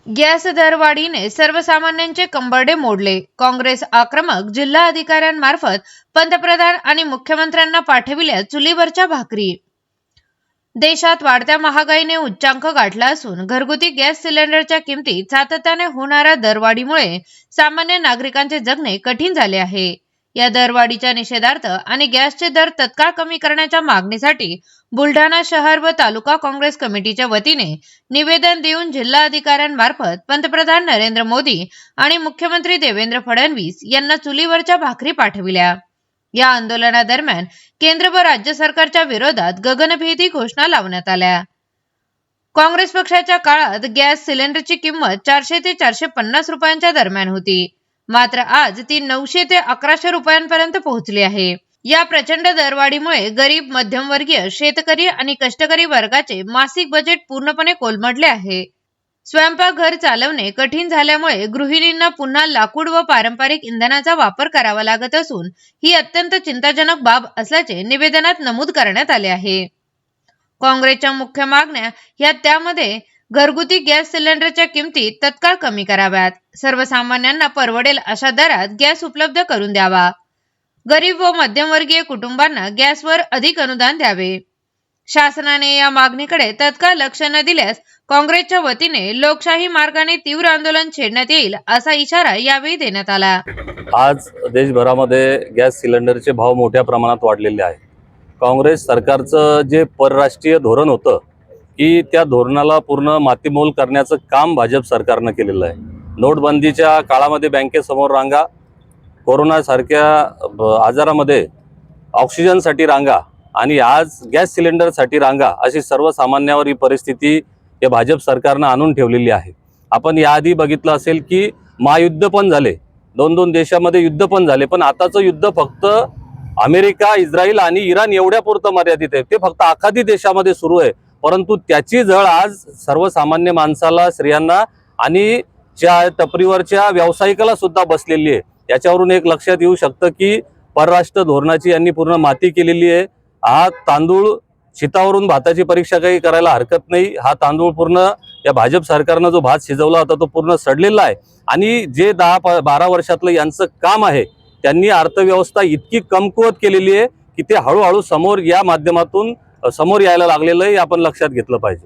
Gas दरवाढीने सर्वसामान्यांचे कंबरडे मोडले. काँग्रेस आक्रमक जिल्हा अधिकाऱ्यांमार्फत पंतप्रधान आणि मुख्यमंत्र्यांना पाठविल्या चुलीवरच्या भाकरी. देशात वाढत्या महागाईने उच्चांक गाठला असून घरगुती गॅस सिलेंडरच्या किमतीत सातत्याने होणाऱ्या दरवाढीमुळे सामान्य नागरिकांचे जगणे कठीण झाले आहे. या दरवाढीच्या निषेधार्थ आणि गॅसचे दर तत्काळ कमी करण्याच्या मागणीसाठी बुलढाणा शहर व तालुका काँग्रेस कमिटीच्या वतीने निवेदन देऊन जिल्हा अधिकाऱ्यांमार्फत पंतप्रधान नरेंद्र मोदी आणि मुख्यमंत्री देवेंद्र फडणवीस यांना चुलीवरच्या भाकरी पाठविल्या. या आंदोलनादरम्यान केंद्र व राज्य सरकारच्या विरोधात गगनभेदी घोषणा लावण्यात आल्या. काँग्रेस पक्षाच्या काळात गॅस सिलेंडरची किंमत 400 ते 450 रुपयांच्या दरम्यान होती. मात्र आज ती 900 ते 1100 रुपयांपर्यंत पोहोचली आहे. या प्रचंड दरवाढीमुळे गरीब, मध्यमवर्गीय, शेतकरी आणि कष्टकरी वर्गाचे मासिक बजेट पूर्णपणे कोलमडले आहे. स्वयंपाकघर चालवणे कठीण झाल्यामुळे गृहिणींना पुन्हा लाकूड व पारंपरिक इंधनाचा वापर करावा लागत असून ही अत्यंत चिंताजनक बाब असल्याचे निवेदनात नमूद करण्यात आले आहे. काँग्रेसच्या मुख्य मागण्या ह्या त्यामध्ये घरगुती गॅस सिलेंडरच्या किमती तत्काळ कमी कराव्यात, सर्वसामान्यांना परवडेल अशा दरात गॅस उपलब्ध करून द्यावा, गरीब व मध्यमवर्गीय कुटुंबांना गॅसवर अधिक अनुदान द्यावे. शासनाने या मागणीकडे तत्काळ लक्ष न दिल्यास काँग्रेसच्या वतीने लोकशाही मार्गाने तीव्र आंदोलन छेडण्यात येईल असा इशारा यावेळी देण्यात आला. आज देशभरामध्ये गॅस सिलेंडरचे भाव मोठ्या प्रमाणात वाढलेले आहे. काँग्रेस सरकारचं जे परराष्ट्रीय धोरण होतं की त्या धोरणाला पूर्ण मातीमोल करण्याचं काम भाजप सरकारनं केलेलं आहे. नोटबंदीच्या काळामध्ये बँकेसमोर रांगा, कोरोनासारख्या आजारामध्ये ऑक्सिजनसाठी रांगा आणि आज गॅस सिलेंडरसाठी रांगा, अशी सर्वसामान्यावर ही परिस्थिती या भाजप सरकारनं आणून ठेवलेली आहे. आपण याआधी बघितलं असेल की महायुद्ध पण झाले, दोन देशामध्ये युद्ध पण झाले, पण आताचं युद्ध फक्त अमेरिका, इस्रायल आणि इराण एवढ्यापुरतं मर्यादित आहे. ते फक्त आखाती देशामध्ये सुरू आहे, परंतु त्याची झळ आज सर्वसामान्य माणसाला, स्त्रियांना आणि ज्या टपरीवरच्या व्यावसायिकाला सुद्धा बसलेली आहे. याच्यावरून एक लक्षात येऊ शकतं की परराष्ट्र धोरणाची यांनी पूर्ण माती केलेली आहे. हा तांदूळ शितावरून भाताची परीक्षा काही करायला हरकत नाही. हा तांदूळ पूर्ण या भाजप सरकारनं जो भात शिजवला होता तो पूर्ण सडलेला आहे. आणि जे 10-12 वर्षातलं यांचं काम आहे, त्यांनी अर्थव्यवस्था इतकी कमकुवत केलेली आहे की ते हळूहळू समोर या माध्यमातून समोर यायला लागलेलं आहे. आपण लक्षात घेतलं पाहिजे.